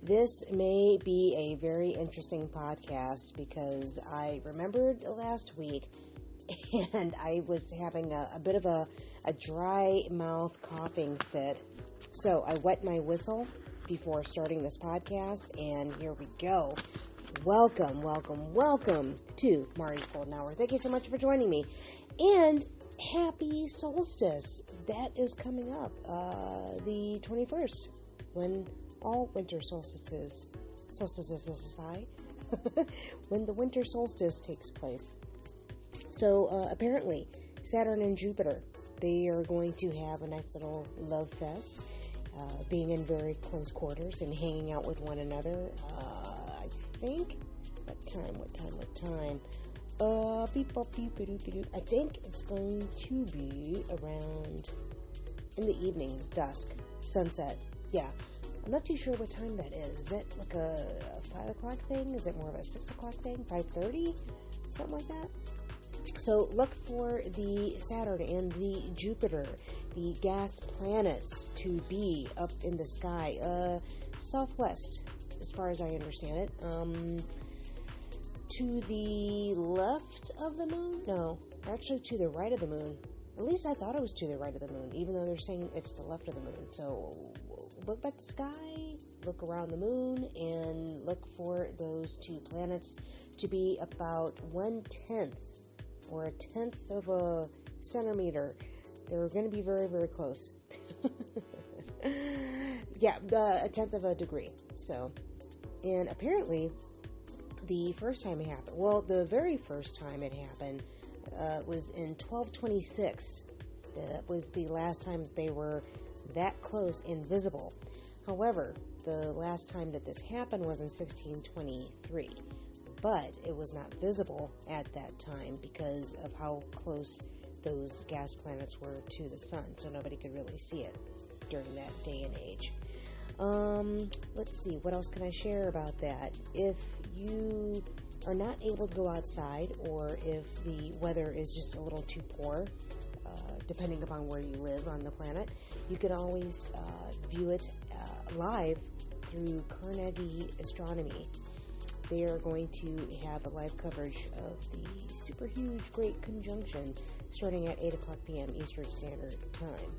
This may be a very interesting podcast because I remembered last week and I was having a bit of a dry mouth coughing fit. So I wet my whistle before starting this podcast, and here we go. Welcome to Mari's Golden Hour. Thank you so much for joining me. And happy solstice. That is coming up the 21st, when all winter solstices when the winter solstice takes place. So apparently Saturn and Jupiter, they are going to have a nice little love fest, being in very close quarters and hanging out with one another. I think what time? I think it's going to be around in the evening, dusk, sunset. Yeah, I'm not too sure what time that is. Is it like a 5 o'clock thing? Is it more of a 6 o'clock thing? 5:30? Something like that? So look for the Saturn and the Jupiter, the gas planets, to be up in the sky, southwest, as far as I understand it. To the left of the moon? No, actually to the right of the moon. At least I thought it was to the right of the moon, even though they're saying it's the left of the moon. So look at the sky, look around the moon, and look for those two planets to be about 1/10 or 1/10 of a centimeter. They're going to be very, very close. Yeah, 1/10 of a degree. So, and apparently the first time it happened, well, the very first time it happened was in 1226. That was the last time they were that close and visible. However, the last time that this happened was in 1623. But it was not visible at that time because of how close those gas planets were to the sun. So nobody could really see it during that day and age. Let's see, what else can I share about that? If you are not able to go outside, or if the weather is just a little too poor, depending upon where you live on the planet, you can always view it live through Carnegie Astronomy. They are going to have a live coverage of the super huge Great Conjunction starting at 8 o'clock p.m. Eastern Standard Time.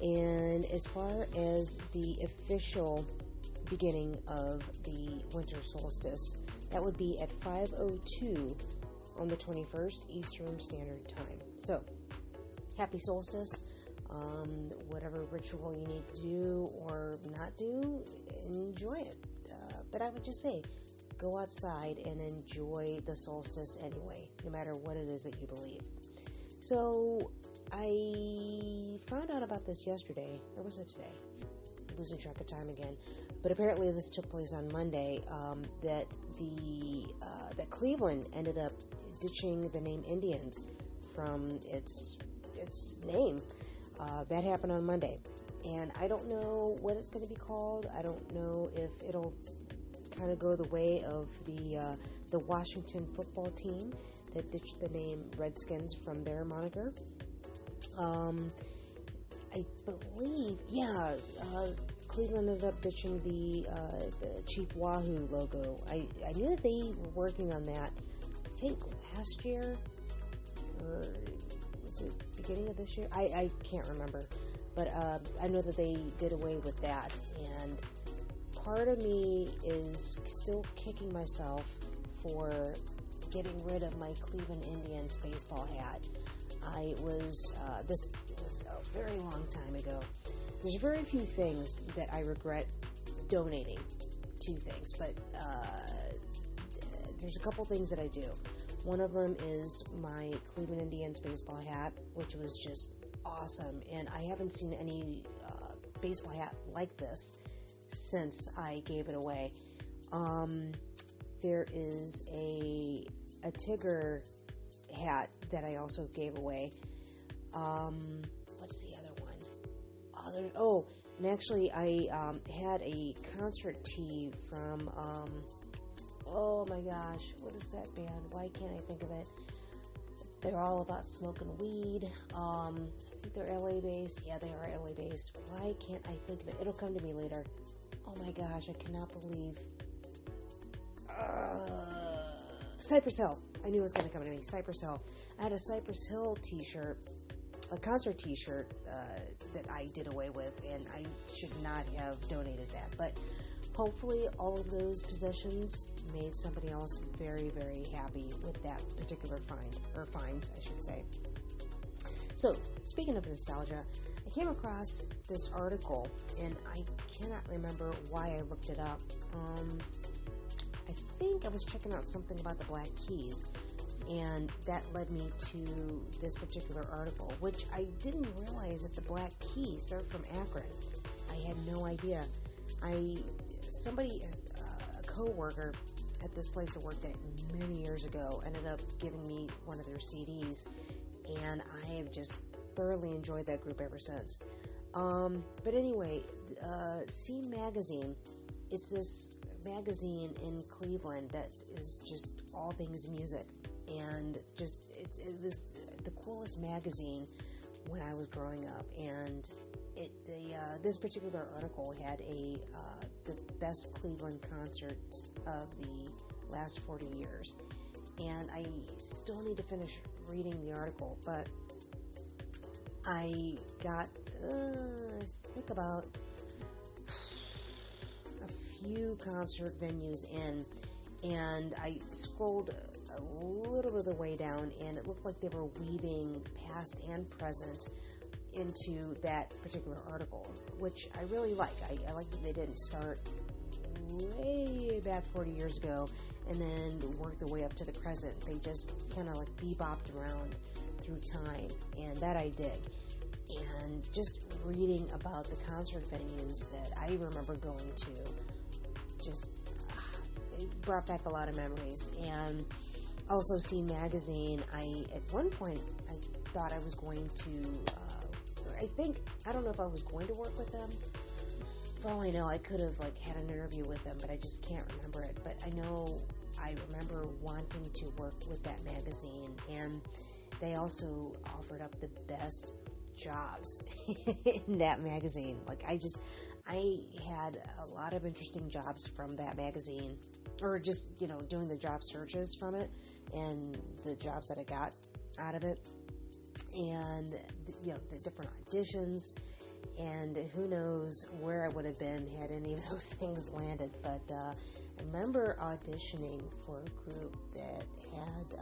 And as far as the official beginning of the winter solstice, that would be at 5:02 on the 21st Eastern Standard Time. So, happy solstice. Whatever ritual you need to do or not do, enjoy it. But I would just say, go outside and enjoy the solstice anyway, no matter what it is that you believe. So, I found out about this yesterday, or was it today? I'm losing track of time again. But apparently this took place on Monday, that Cleveland ended up ditching the name Indians from its name. That happened on Monday. And I don't know what it's going to be called. I don't know if it'll kind of go the way of the Washington football team that ditched the name Redskins from their moniker. I believe, Cleveland ended up ditching the Chief Wahoo logo. I knew that they were working on that, I think last year, or was it beginning of this year? I can't remember, but I know that they did away with that, and part of me is still kicking myself for getting rid of my Cleveland Indians baseball hat. This was a very long time ago. There's very few things that I regret donating to things, but there's a couple things that I do. One of them is my Cleveland Indians baseball hat, which was just awesome, and I haven't seen any baseball hat like this since I gave it away. There is a Tigger hat that I also gave away. What's the other one? And actually I had a concert tee from oh my gosh, what is that band? Why can't I think of it? They're all about smoking weed. I think they're LA based. Yeah, they are LA based. Why can't I think of it? It'll come to me later. oh my gosh, I cannot believe, Cypress Hill. I knew it was going to come to me. Cypress Hill. I had a Cypress Hill t-shirt, a concert t-shirt that I did away with, and I should not have donated that. But hopefully all of those possessions made somebody else very, very happy with that particular find, or finds, I should say. So, speaking of nostalgia, I came across this article, and I cannot remember why I looked it up. I think I was checking out something about the Black Keys, and that led me to this particular article, which I didn't realize that the Black Keys, they're from Akron. I had no idea. A co-worker at this place I worked at many years ago ended up giving me one of their CDs, and I have just thoroughly enjoyed that group ever since. But anyway, Scene Magazine, it's this magazine in Cleveland that is just all things music, and just it was the coolest magazine when I was growing up. And this particular article had the best Cleveland concerts of the last 40 years, and I still need to finish reading the article, but I got I think about a few concert venues in, and I scrolled a little bit of the way down, and it looked like they were weaving past and present into that particular article, which I really like. I like that they didn't start way back 40 years ago and then work their way up to the present. They just kind of like bebopped around through time, and that I dig. And just reading about the concert venues that I remember going to, just it brought back a lot of memories. And also Scene Magazine, at one point I thought I was going to I don't know if I was going to work with them. For all I know, I could have had an interview with them, but I just can't remember it. But I know I remember wanting to work with that magazine, and they also offered up the best jobs in that magazine. I had a lot of interesting jobs from that magazine, or just, doing the job searches from it, and the jobs that I got out of it, and, the different auditions, and who knows where I would have been had any of those things landed. But I remember auditioning for a group that had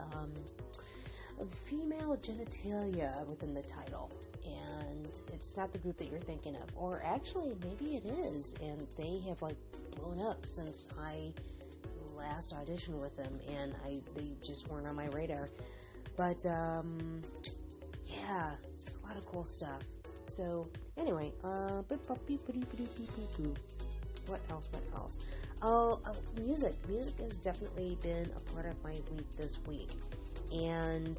female genitalia within the title, and it's not the group that you're thinking of, or actually maybe it is, and they have blown up since I last auditioned with them, and they just weren't on my radar. But yeah, just a lot of cool stuff. So anyway, what else? Oh, music. Music has definitely been a part of my week this week, and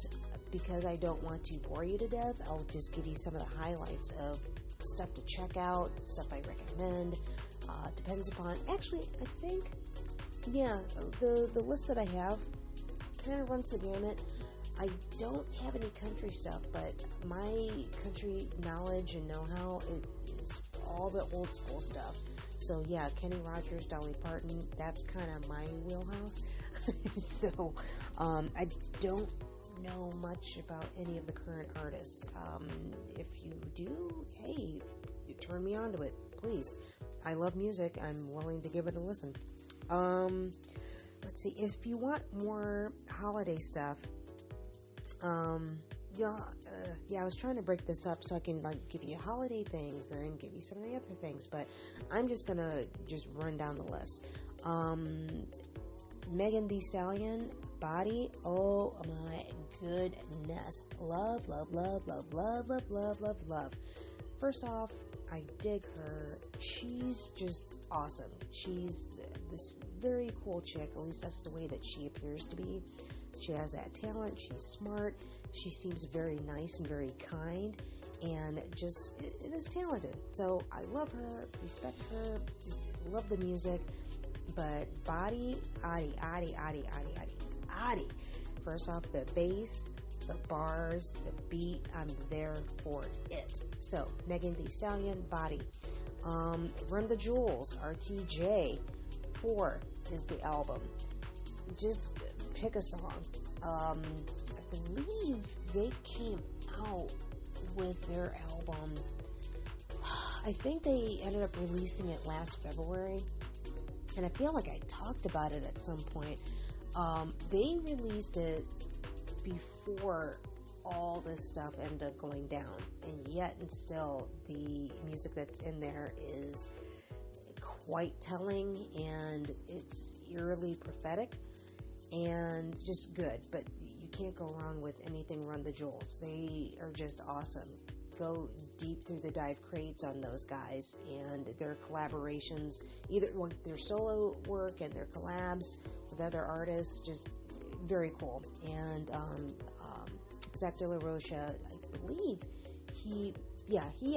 because I don't want to bore you to death, I'll just give you some of the highlights of stuff to check out, stuff I recommend. Depends upon, actually, I think, the list that I have kind of runs the gamut. I don't have any country stuff, but my country knowledge and know-how is all the old school stuff. So yeah, Kenny Rogers, Dolly Parton, that's kind of my wheelhouse. So I don't know much about any of the current artists. If you do, hey, you turn me on to it, please. I love music. I'm willing to give it a listen. Let's see. If you want more holiday stuff, I was trying to break this up so I can give you holiday things and then give you some of the other things, but I'm just gonna run down the list. Megan Thee Stallion, Body. Oh my goodness, love. First off, I dig her. She's just awesome. She's this very cool chick. At least that's the way that she appears to be. She has that talent. She's smart. She seems very nice and very kind, and just is talented. So I love her, respect her, just love the music. But Body, Adi. First off, the bass, the bars, the beat, I'm there for it. So Megan Thee Stallion, Body. Run the Jewels, RTJ 4 is the album. Just pick a song. I believe they came out with their album. I think they ended up releasing it last February, and I feel like I talked about it at some point. They released it before all this stuff ended up going down, and yet and still the music that's in there is quite telling, and it's eerily prophetic and just good. But you can't go wrong with anything Run the Jewels. They are just awesome. Go deep through the dive crates on those guys and their collaborations, either their solo work and their collabs with other artists, just very cool. And Zach De La Rocha, I believe he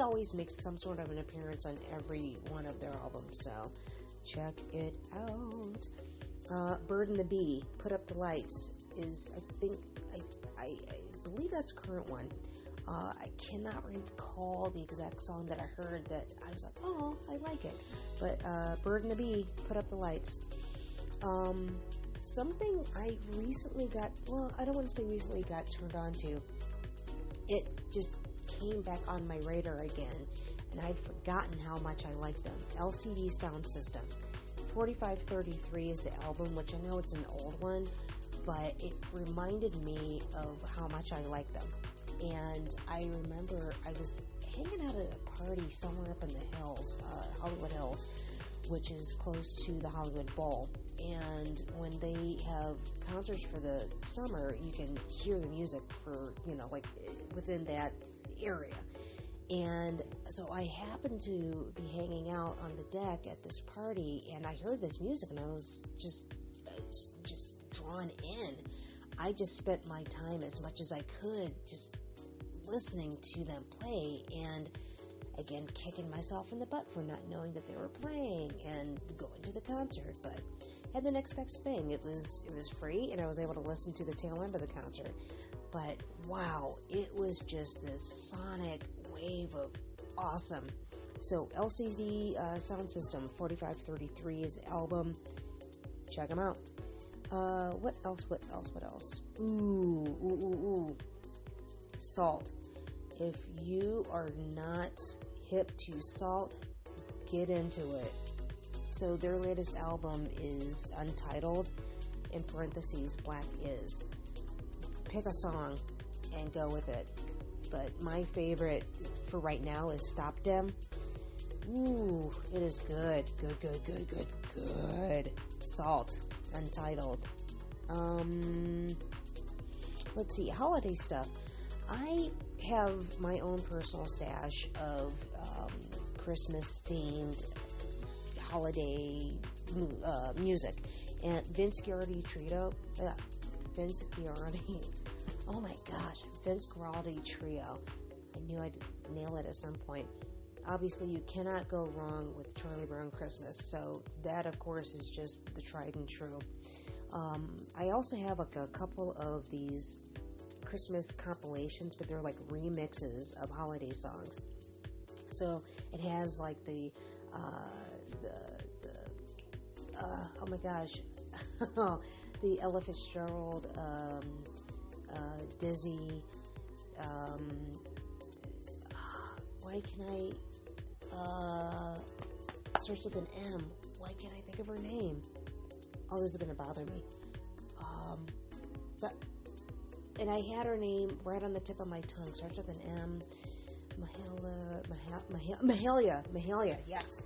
always makes some sort of an appearance on every one of their albums, so check it out. Bird and the Bee, Put Up the Lights, is, I believe that's current one. I cannot recall the exact song that I heard that I was like, oh, I like it. But Bird and the Bee, Put Up the Lights. Something I recently got, well, I don't want to say recently got turned on to. It just came back on my radar again, and I'd forgotten how much I liked them. LCD Sound System. 4533 is the album, which I know it's an old one, but it reminded me of how much I liked them. And I remember I was hanging out at a party somewhere up in the hills, Hollywood Hills, which is close to the Hollywood Bowl. And when they have concerts for the summer, you can hear the music for, like within that area. And so I happened to be hanging out on the deck at this party, and I heard this music, and I was just drawn in. I just spent my time as much as I could just listening to them play, and again, kicking myself in the butt for not knowing that they were playing and going to the concert, but had the next best thing. It was free, and I was able to listen to the tail end of the concert. But wow, it was just this sonic wave of awesome. So LCD Sound System 4533 is the album. Check them out. What else? Ooh. Salt. If you are not hip to Salt, get into it. So their latest album is Untitled, in parentheses, Black Is. Pick a song and go with it. But my favorite for right now is Stop Dem. Ooh, it is good. Good. Salt, Untitled. Let's see, holiday stuff. I have my own personal stash of Christmas-themed holiday music. And Vince Guaraldi Trio. Vince Guaraldi Trio. I knew I'd nail it at some point. Obviously, you cannot go wrong with Charlie Brown Christmas, so that, of course, is just the tried and true. I also have like a couple of these Christmas compilations, but they're like remixes of holiday songs. So it has like the oh my gosh, the Ella Fitzgerald, Dizzy, why can I starts with an M? Why can't I think of her name? Oh, this is gonna bother me. And I had her name right on the tip of my tongue. Starts with an M. Mahalia. Yes.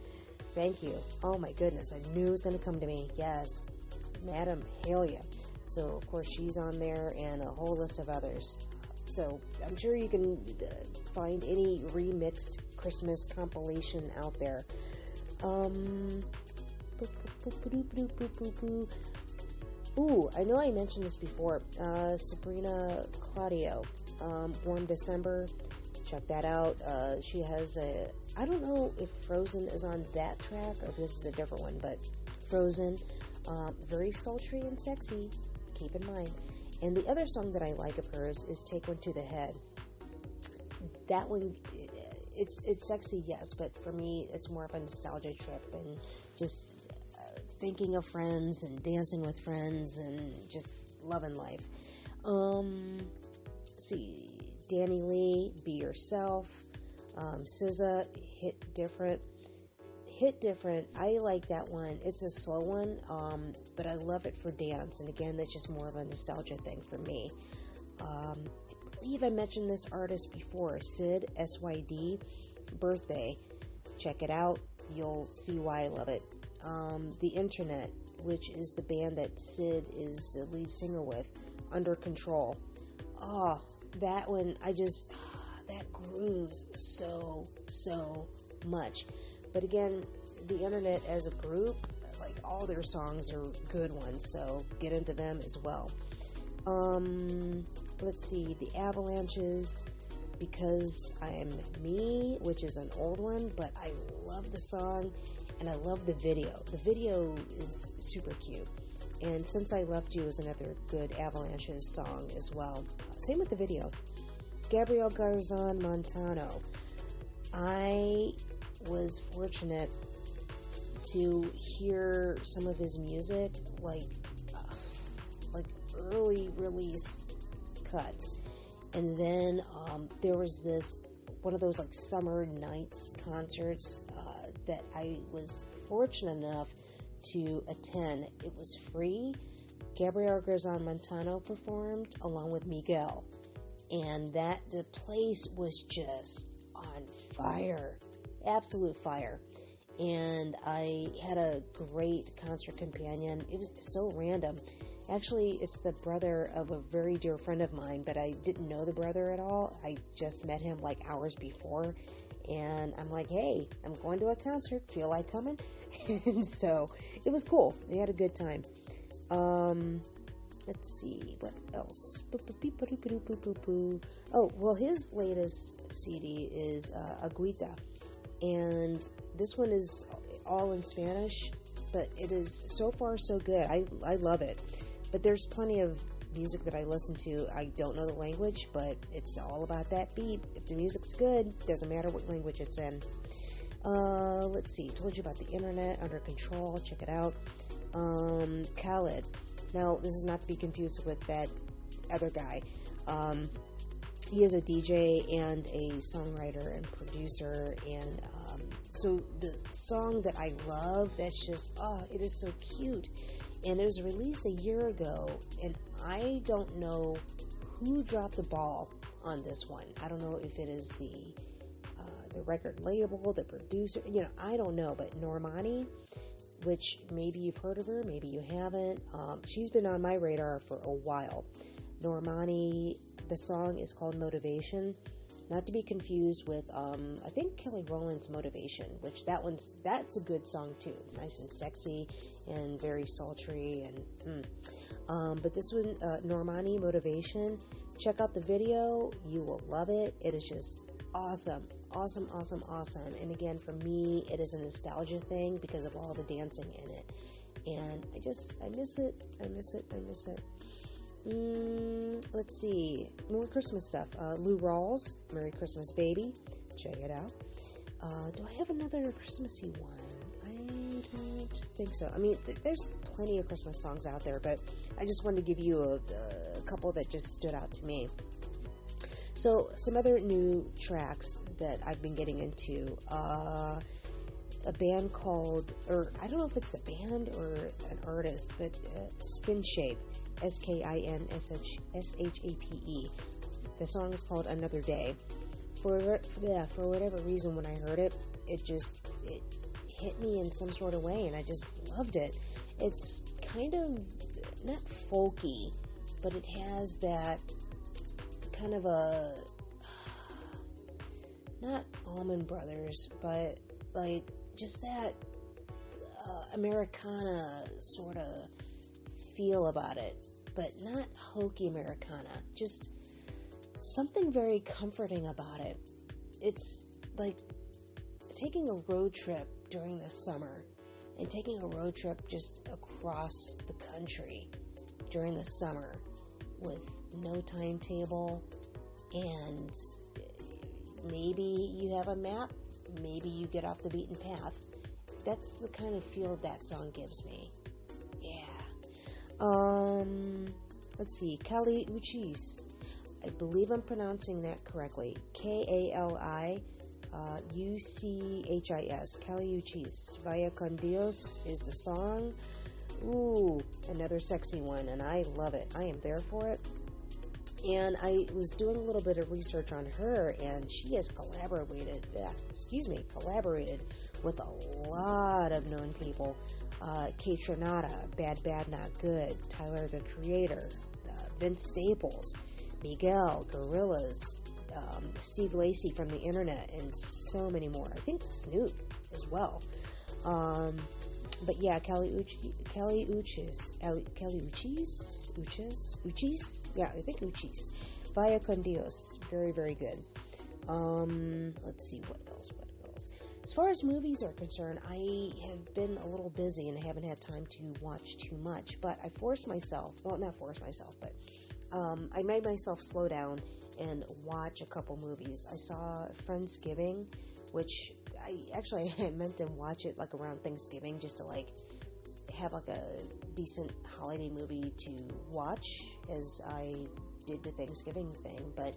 Thank you. Oh my goodness. I knew it was going to come to me. Yes. Madam Mahalia. So, of course, she's on there, and a whole list of others. So, I'm sure you can find any remixed Christmas compilation out there. Ooh, I know I mentioned this before. Sabrina Claudio, Warm December. Check that out. She has I don't know if Frozen is on that track or if this is a different one, but Frozen, very sultry and sexy, keep in mind. And the other song that I like of hers is Take One to the Head. That one it's sexy, yes, but for me, it's more of a nostalgia trip and just thinking of friends and dancing with friends and just loving life. Let's see, Danny Lee, Be Yourself, SZA, Hit Different. I like that one. It's a slow one, but I love it for dance. And again, that's just more of a nostalgia thing for me. I believe I mentioned this artist before, Syd, S-Y-D, Birthday. Check it out. You'll see why I love it. The Internet, which is the band that Syd is the lead singer with, Under Control. Oh, that one, that grooves so much. But again, the Internet as a group, like all their songs are good ones, so get into them as well. Let's see, the Avalanches, Because I Am Me, which is an old one, but I love the song and I love the video. The video is super cute. And Since I Left You is another good Avalanches song as well. Same with the video. Gabriel Garzon Montano. I was fortunate to hear some of his music, like early release cuts, and then there was one of those like summer nights concerts that I was fortunate enough to attend. It was free. Gabriel Garzon Montano performed along with Miguel, and the place was just on fire, absolute fire. And I had a great concert companion. It was so random. Actually, it's the brother of a very dear friend of mine, but I didn't know the brother at all. I just met him like hours before, and I'm like, hey, I'm going to a concert. Feel like coming? And so it was cool. We had a good time. Let's see, what else? Oh, well, his latest CD is Agüita, and this one is all in Spanish, but it is so far so good. I love it. But there's plenty of music that I listen to. I don't know the language, but it's all about that beat. If the music's good, doesn't matter what language it's in. Let's see, told you about the Internet, Under Control, check it out. Khaled. Now, this is not to be confused with that other guy. He is a DJ and a songwriter and producer, and so the song that I love, that's just, it is so cute. And it was released a year ago, and I don't know who dropped the ball on this one. I don't know if it is the record label, the producer, I don't know. But Normani, which maybe you've heard of her, maybe you haven't. She's been on my radar for a while. Normani, the song is called Motivation. Not to be confused with, I think Kelly Rowland's Motivation, which that's a good song too. Nice and sexy and very sultry. But this one, Normani, Motivation, check out the video. You will love it. It is just awesome. And again, for me, it is a nostalgia thing because of all the dancing in it. And I miss it. Let's see, more Christmas stuff. Lou Rawls, Merry Christmas Baby, check it out. Do I have another Christmassy one? I don't think so. I mean, there's plenty of Christmas songs out there, but I just wanted to give you a couple that just stood out to me. So, some other new tracks that I've been getting into. A band called, or I don't know if it's a band or an artist, but Skin Shape, Skinshsape. The song is called Another Day. For whatever reason, when I heard it, it hit me in some sort of way, and I just loved it. It's kind of not folky, but it has that kind of a, not Allman Brothers, but like just that Americana sort of feel about it, but not hokey Americana, just something very comforting about it. It's like taking a road trip during the summer and taking a road trip just across the country during the summer with no timetable, and maybe you have a map, maybe you get off the beaten path. That's the kind of feel that song gives me. Yeah. Let's see. Kali Uchis. I believe I'm pronouncing that correctly. Kali Uchis. Kali Uchis. Vaya con Dios is the song. Ooh, another sexy one, and I love it. I am there for it. And I was doing a little bit of research on her, and she has collaborated with a lot of known people. Kate Tronada, Bad Bad Not Good, Tyler the Creator, Vince Staples, Miguel, Gorillaz, Steve Lacy from the internet, and so many more. I think Snoop as well. But yeah, Kali Uchis. Yeah, I think Uchis. Vaya con Dios. Very, very good. Let's see, what else? As far as movies are concerned, I have been a little busy and I haven't had time to watch too much, but I forced myself, well, not forced myself, but I made myself slow down and watch a couple movies. I saw Friendsgiving, which I meant to watch it like around Thanksgiving just to like have like a decent holiday movie to watch as I did the Thanksgiving thing, but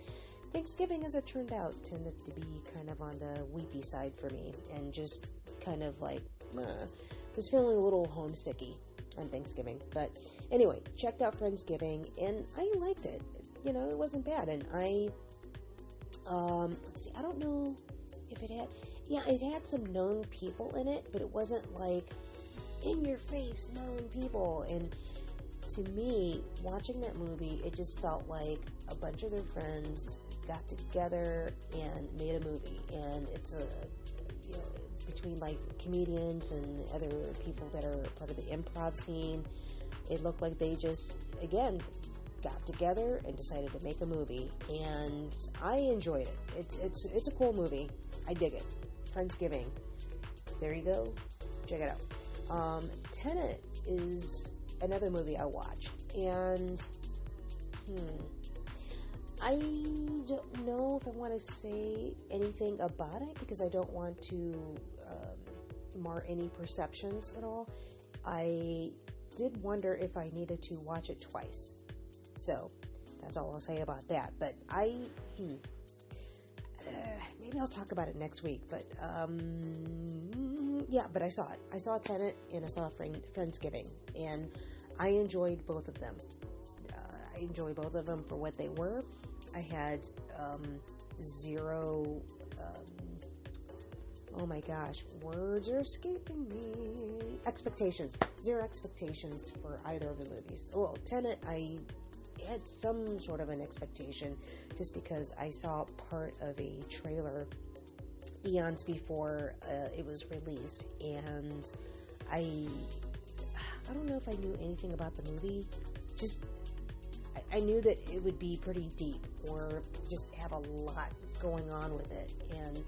Thanksgiving, as it turned out, tended to be kind of on the weepy side for me, and just kind of like, was feeling a little homesicky on Thanksgiving. But anyway, checked out Friendsgiving, and I liked it. You know, it wasn't bad, and let's see, I don't know if it had some known people in it, but it wasn't like in your face known people. And to me, watching that movie, it just felt like a bunch of their friends got together and made a movie, and it's between like comedians and other people that are part of the improv scene. It looked like they just, again, got together and decided to make a movie, and I enjoyed it. It's a cool movie. I dig it. Friendsgiving. There you go. Check it out. Tenet is another movie I watched, and I don't know if I want to say anything about it because I don't want to mar any perceptions at all. I did wonder if I needed to watch it twice. So, that's all I'll say about that. But maybe I'll talk about it next week. But, yeah, but I saw it. I saw Tenet and I saw Friendsgiving. And I enjoyed both of them. I enjoyed both of them for what they were. I had zero, oh my gosh, words are escaping me. Expectations. Zero expectations for either of the movies. Well, Tenet, I had some sort of an expectation just because I saw part of a trailer eons before it was released, and I don't know if I knew anything about the movie. Just I knew that it would be pretty deep or just have a lot going on with it, and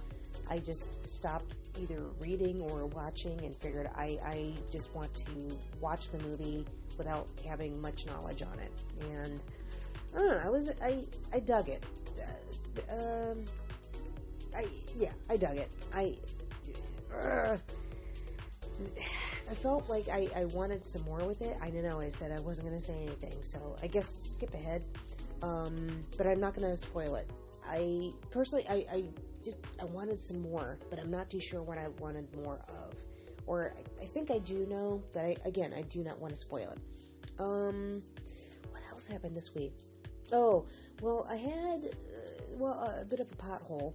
I just stopped either reading or watching and figured I just want to watch the movie without having much knowledge on it. And I don't know, I dug it. I dug it. I felt like I wanted some more with it. I don't know, I said I wasn't going to say anything, so I guess skip ahead. But I'm not going to spoil it. I wanted some more, but I'm not too sure what I wanted more of. Or I think I do know, but I do not want to spoil it. What else happened this week? Oh, well, I had, a bit of a pothole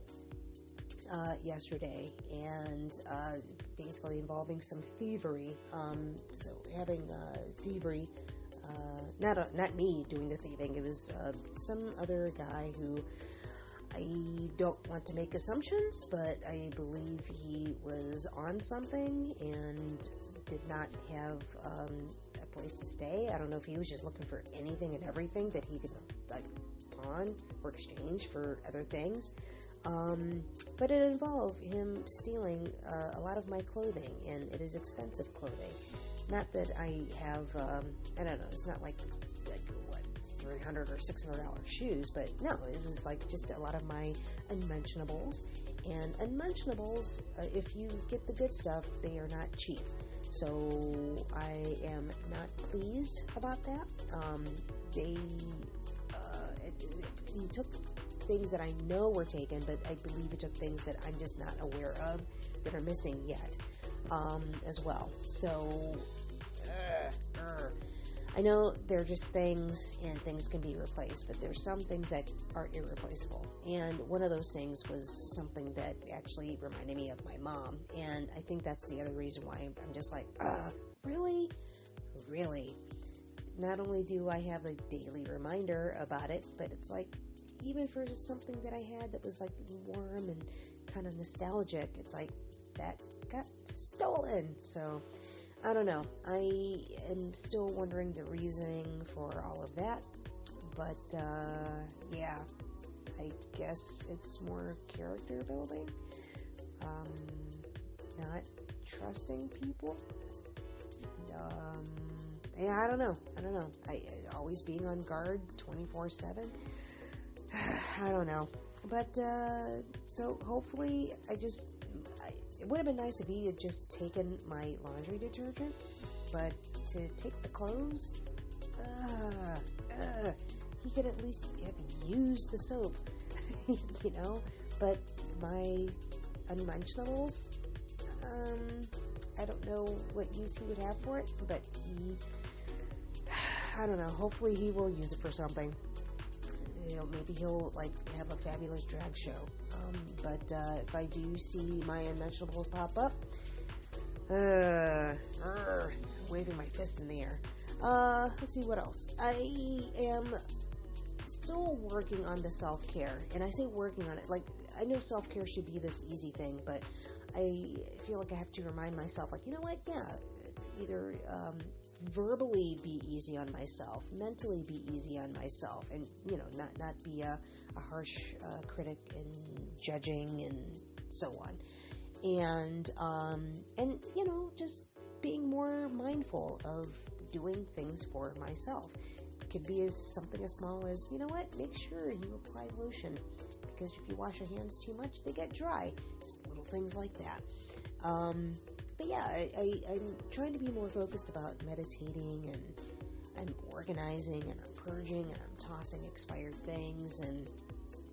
yesterday, and basically involving some thievery. So having thievery, not me doing the thieving. It was some other guy who I don't want to make assumptions, but I believe he was on something and did not have a place to stay. I don't know if he was just looking for anything and everything that he could like pawn or exchange for other things. But it involved him stealing a lot of my clothing, and it is expensive clothing. Not that I have, I don't know, it's not like what, $300 or $600 shoes, but no, it was like just a lot of my unmentionables. And unmentionables, if you get the good stuff, they are not cheap. So I am not pleased about that. He took things that I know were taken, but I believe he took things that I'm just not aware of that are missing yet, as well. So, I know they're just things, and things can be replaced, but there's some things that are irreplaceable. And one of those things was something that actually reminded me of my mom, and I think that's the other reason why I'm just like, really? Really? Not only do I have a daily reminder about it, but it's like, even for something that I had that was like warm and kind of nostalgic, it's like, that got stolen. So, I don't know. I am still wondering the reasoning for all of that. But, yeah, I guess it's more character building. Not trusting people. Yeah, I don't know. I always being on guard 24/7. I don't know. But, so hopefully it would have been nice if he had just taken my laundry detergent, but to take the clothes, he could at least have used the soap, you know, but my unmentionables, I don't know what use he would have for it, but I don't know, hopefully he will use it for something. You know, maybe he'll like have a fabulous drag show. But if I do see my unmentionables pop up, waving my fist in the air. Let's see what else. I am still working on the self-care, and I say working on it. Like, I know self-care should be this easy thing, but I feel like I have to remind myself, like, you know what? Yeah, either verbally be easy on myself, mentally be easy on myself, and, you know, not be a harsh critic and judging and so on. And you know, just being more mindful of doing things for myself. It could be something as small as, you know what, make sure you apply lotion, because if you wash your hands too much, they get dry. Just little things like that. But yeah, I'm trying to be more focused about meditating, and I'm organizing, and I'm purging, and I'm tossing expired things, and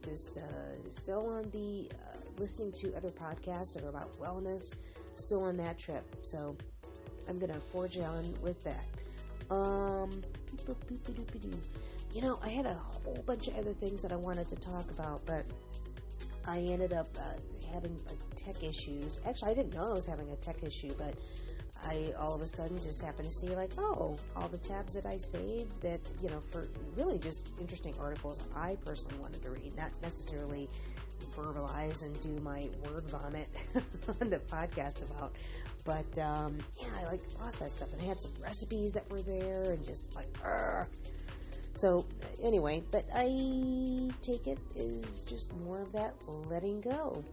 just still on the listening to other podcasts that are about wellness, still on that trip. So I'm gonna forge on with that. You know, I had a whole bunch of other things that I wanted to talk about, but I ended up having like tech issues. Actually, I didn't know I was having a tech issue, but I all of a sudden just happened to see like, oh, all the tabs that I saved that, you know, for really just interesting articles I personally wanted to read, not necessarily verbalize and do my word vomit on the podcast about. But, yeah, I like lost that stuff, and I had some recipes that were there, and just like, So, anyway, but I take it is just more of that letting go.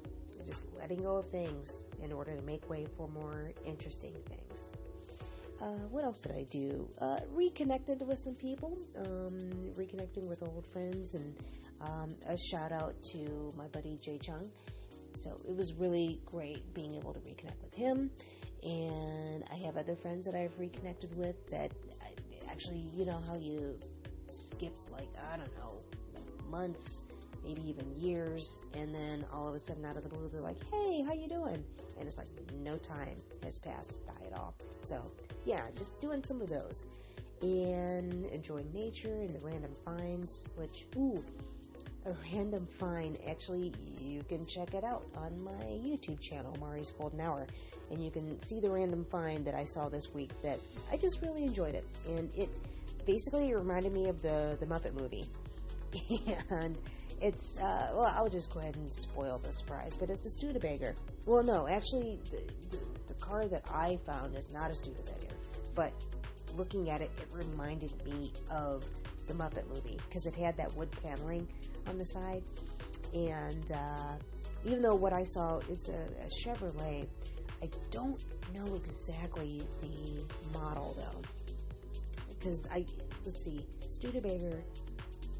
Just letting go of things in order to make way for more interesting things. What else did I do? Reconnected with some people, reconnecting with old friends, and a shout out to my buddy Jay Chung. So it was really great being able to reconnect with him. And I have other friends that I've reconnected with that actually, you know how you skip like, I don't know, months, maybe even years, and then all of a sudden out of the blue they're like, hey, how you doing? And it's like no time has passed by at all. So yeah, just doing some of those and enjoying nature and the random finds, which, a random find, actually you can check it out on my YouTube channel, Mari's Golden Hour, and you can see the random find that I saw this week that I just really enjoyed it. And it basically reminded me of the Muppet Movie. And it's, well, I'll just go ahead and spoil the surprise, but it's a Studebaker. Well, no, actually, the car that I found is not a Studebaker, but looking at it, it reminded me of the Muppet Movie, because it had that wood paneling on the side, and even though what I saw is a Chevrolet, I don't know exactly the model, though, because let's see, Studebaker,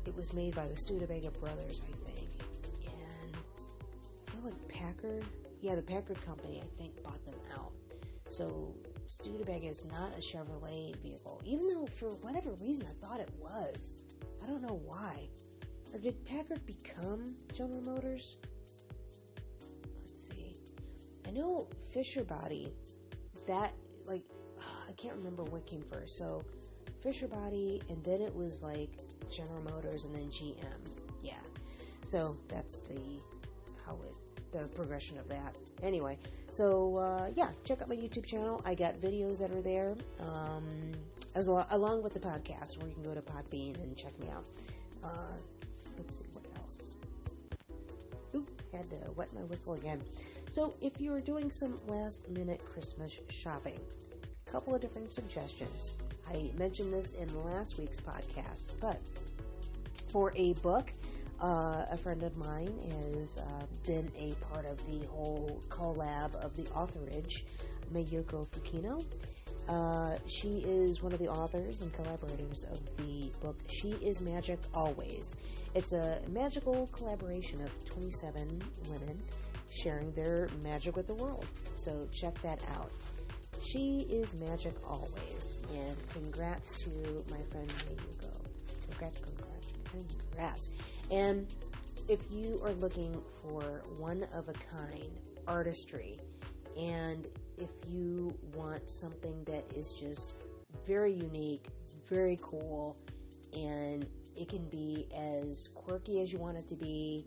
It was made by the Studebaker brothers, I think. And I feel like Packard, the Packard company, I think, bought them out. So Studebaker is not a Chevrolet vehicle, even though for whatever reason I thought it was. I don't know why. Or did Packard become General Motors? Let's see. I know Fisher Body, that, like, I can't remember what came first. So Fisher Body, and then it was like General Motors, and then GM. Yeah. So that's the progression of that. Anyway, so check out my YouTube channel. I got videos that are there, along with the podcast, where you can go to Podbean and check me out. Let's see what else. Had to wet my whistle again. So if you're doing some last minute Christmas shopping, a couple of different suggestions. I mentioned this in last week's podcast, but for a book, a friend of mine has been a part of the whole collab of the authorage, Mayuko Fukino. She is one of the authors and collaborators of the book She Is Magic Always. It's a magical collaboration of 27 women sharing their magic with the world. So check that out. She is magic always. And congrats to my friend Mayuko. Congrats. And if you are looking for one-of-a-kind artistry, and if you want something that is just very unique, very cool, and it can be as quirky as you want it to be,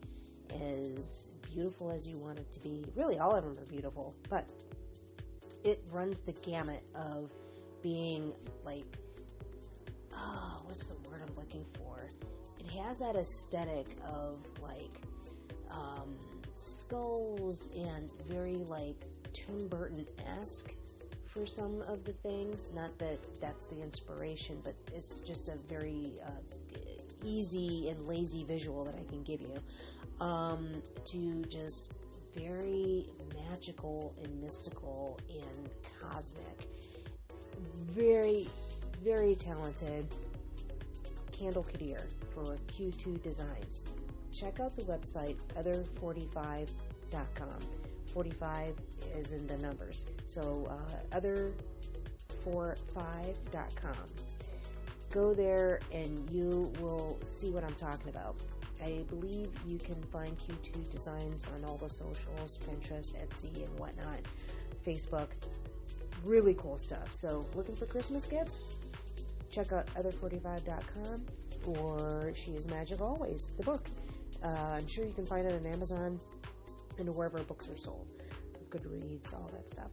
as beautiful as you want it to be. Really, all of them are beautiful, but it runs the gamut of being like, what's the word I'm looking for? It has that aesthetic of like skulls and very like Tim Burton-esque for some of the things. Not that that's the inspiration, but it's just a very easy and lazy visual that I can give you, to just very magical and mystical and cosmic. Very, very talented Candle Kadir for Q2 Designs. Check out the website other45.com. 45 is in the numbers. So other45.com. Go there and you will see what I'm talking about. I believe you can find Q2 Designs on all the socials, Pinterest, Etsy, and whatnot, Facebook. Really cool stuff. So looking for Christmas gifts? Check out other45.com or She Is Magic Always, the book. I'm sure you can find it on Amazon and wherever books are sold. Goodreads, all that stuff.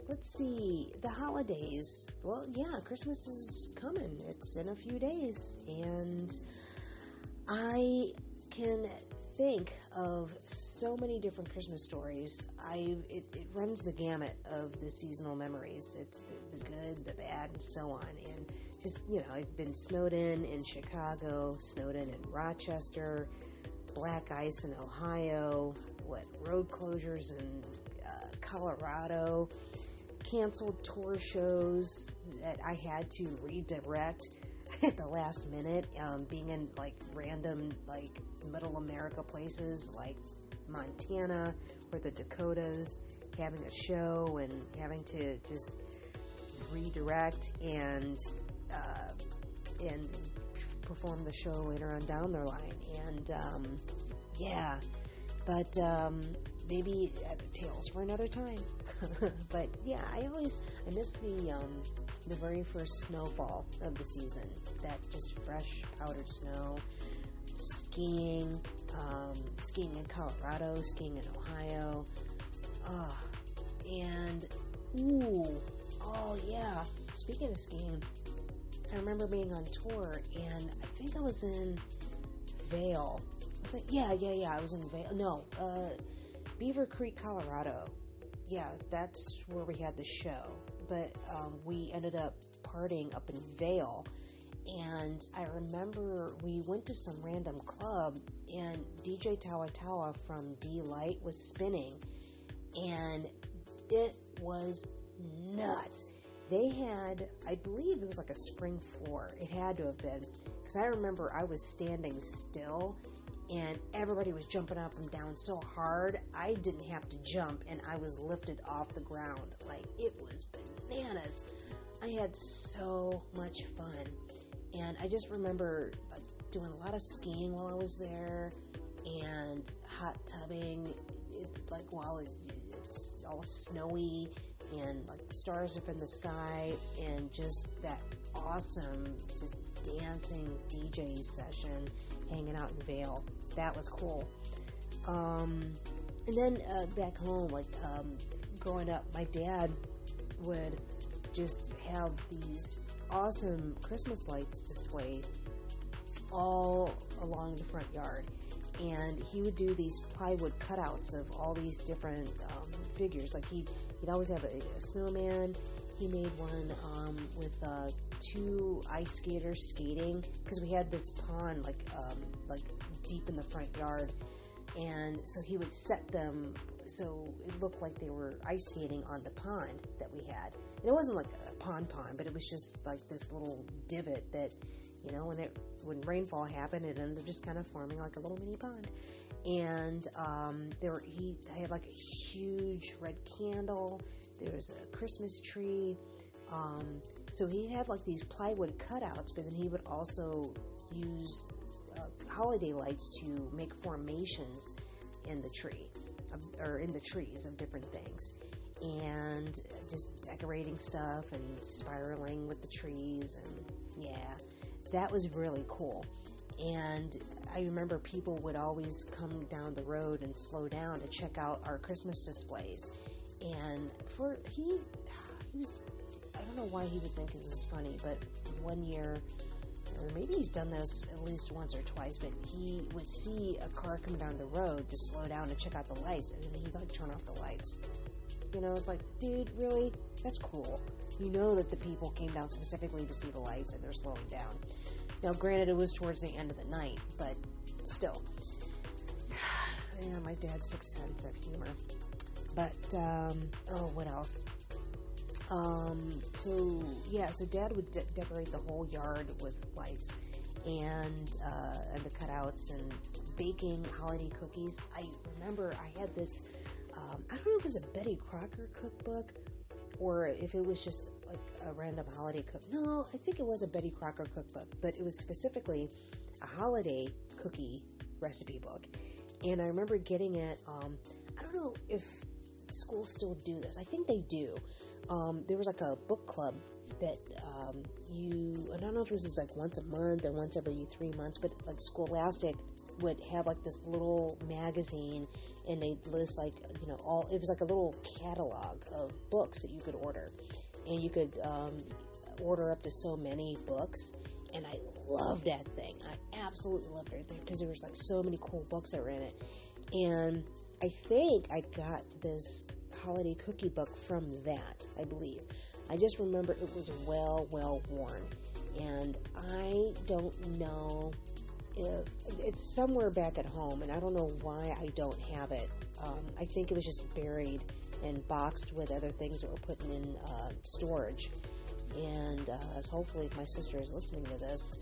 Let's see. The holidays. Well, yeah, Christmas is coming. It's in a few days. And I can think of so many different Christmas stories. It runs the gamut of the seasonal memories. It's the good, the bad, and so on. And just, I've been snowed in Chicago, snowed in Rochester, black ice in Ohio, road closures in Colorado, canceled tour shows that I had to redirect at the last minute, being in random middle America places like Montana or the Dakotas, having a show and having to just redirect and perform the show later on down the line. And but maybe tales for another time. But yeah, I miss the very first snowfall of the season. That just fresh powdered snow. Skiing in Colorado, skiing in Ohio. Speaking of skiing, I remember being on tour, and I think I was in Vail. I was like, I was in Vail. No, Beaver Creek, Colorado. Yeah, that's where we had the show. But we ended up partying up in Vail. And I remember we went to some random club, and DJ Tawa Tawa from D-Light was spinning. And it was nuts. they had, I believe it was like a spring floor. It had to have been, because I remember I was standing still and everybody was jumping up and down so hard, I didn't have to jump, and I was lifted off the ground. Like, it was bananas. I had so much fun, and I just remember like doing a lot of skiing while I was there, and hot tubbing, like while it's all snowy, and like the stars up in the sky, and just that awesome, just dancing DJ session, hanging out in Vail. That was cool. And then back home, like growing up, my dad would just have these awesome Christmas lights displayed all along the front yard. And he would do these plywood cutouts of all these different figures. Like he'd always have a snowman. He made one with two ice skaters skating, because we had this pond like deep in the front yard, and so he would set them so it looked like they were ice skating on the pond that we had. And it wasn't like a pond, but it was just like this little divot that, you know, when rainfall happened, it ended up just kind of forming like a little mini pond. And he had like a huge red candle. There was a Christmas tree. So he had like these plywood cutouts, but then he would also use holiday lights to make formations in the tree, or in the trees of different things, and just decorating stuff and spiraling with the trees. And yeah, that was really cool. And I remember people would always come down the road and slow down to check out our Christmas displays. And he was, I don't know why he would think it was funny, but one year, or maybe he's done this at least once or twice, but he would see a car come down the road to slow down and check out the lights, and then he'd like turn off the lights. You know, it's like, dude, really? That's cool. You know that the people came down specifically to see the lights, and they're slowing down. Now, granted, it was towards the end of the night, but still. Yeah, my dad's sixth sense of humor. But, what else? So Dad would decorate the whole yard with lights, and the cutouts, and baking holiday cookies. I remember I had this, I don't know if it was a Betty Crocker cookbook, or if it was just like a random holiday cook. No, I think it was a Betty Crocker cookbook, but it was specifically a holiday cookie recipe book. And I remember getting it, I don't know if schools still do this. I think they do. There was like a book club that I don't know if this is like once a month or once every 3 months, but like Scholastic would have like this little magazine, and they'd list like, you know, it was like a little catalog of books that you could order, and you could order up to so many books. And I loved that thing. I absolutely loved it because there was like so many cool books that were in it. And I think I got this holiday cookie book from that, I believe. I just remember it was well worn. And I don't know if it's somewhere back at home, and I don't know why I don't have it. I think it was just buried and boxed with other things that were put in storage. And so hopefully, if my sister is listening to this,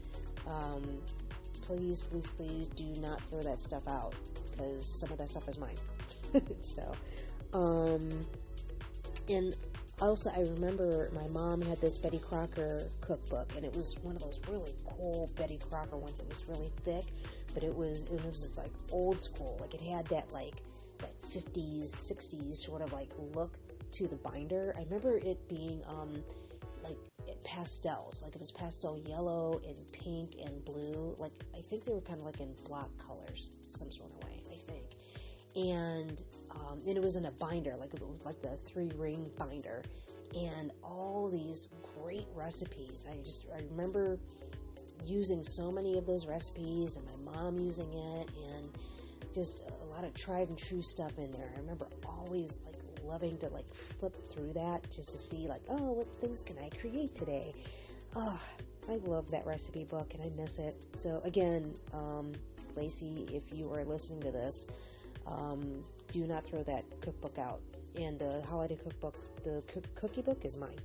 please do not throw that stuff out, because some of that stuff is mine. So, and also I remember my mom had this Betty Crocker cookbook, and it was one of those really cool Betty Crocker ones. It was really thick, but it was just like old school. Like it had that like that 50s, 60s sort of like look to the binder. I remember it being like pastels, like it was pastel yellow and pink and blue. Like I think they were kind of like in block colors, some sort of way, I think. And it was in a binder, like the 3-ring binder, and all these great recipes. I remember using so many of those recipes, and my mom using it, and just a lot of tried and true stuff in there. I remember always like loving to like flip through that just to see like, oh, what things can I create today? Oh, I love that recipe book, and I miss it. So again, Lacey, if you are listening to this, do not throw that cookbook out. And the holiday cookbook, the cookie book is mine.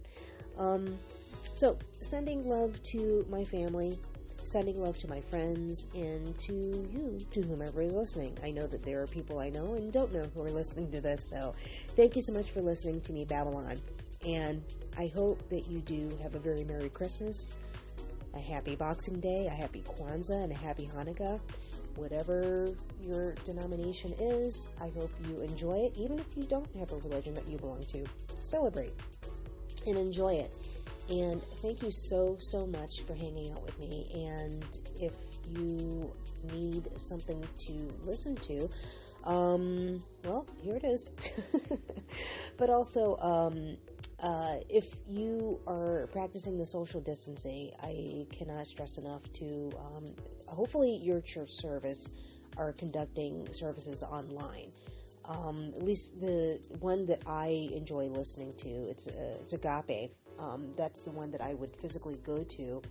So, sending love to my family, sending love to my friends, and to you, to whomever is listening. I know that there are people I know and don't know who are listening to this, so thank you so much for listening to me, Babylon. And I hope that you do have a very Merry Christmas, a happy Boxing Day, a happy Kwanzaa, and a happy Hanukkah. Whatever your denomination is, I hope you enjoy it, even if you don't have a religion that you belong to. Celebrate and enjoy it. And thank you so, so much for hanging out with me. And if you need something to listen to, well, here it is. But also, if you are practicing the social distancing, I cannot stress enough to, hopefully your church service are conducting services online. At least the one that I enjoy listening to, it's Agape. That's the one that I would physically go to,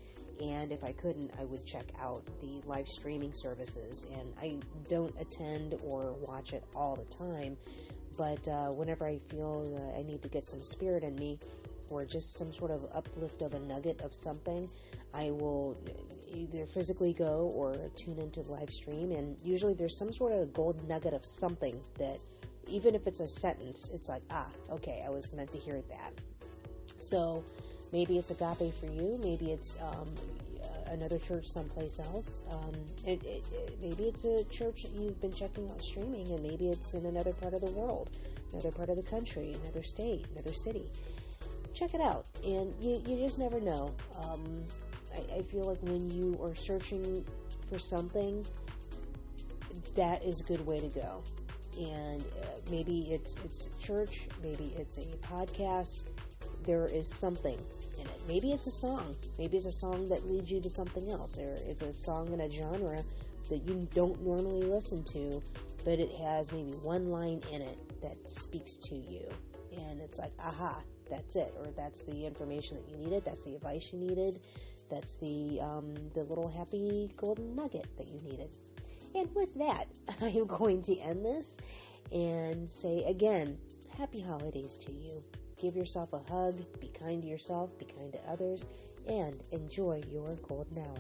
and if I couldn't, I would check out the live streaming services. And I don't attend or watch it all the time, but whenever I feel I need to get some spirit in me, or just some sort of uplift of a nugget of something, I will either physically go or tune into the live stream, and usually there's some sort of gold nugget of something that, even if it's a sentence, it's like, okay, I was meant to hear that. So maybe it's Agape for you, maybe it's another church someplace else, maybe it's a church that you've been checking out streaming, and maybe it's in another part of the world, another part of the country, another state, another city. Check it out, and you just never know. I feel like when you are searching for something, that is a good way to go. And maybe it's church, maybe it's a podcast. There is something in it. Maybe it's a song. Maybe it's a song that leads you to something else, or it's a song in a genre that you don't normally listen to, but it has maybe one line in it that speaks to you, and it's like, aha, that's it, or that's the information that you needed, that's the advice you needed, that's the little happy golden nugget that you needed. And with that, I am going to end this and say again, happy holidays to you. Give yourself a hug, be kind to yourself, be kind to others, and enjoy your golden hour.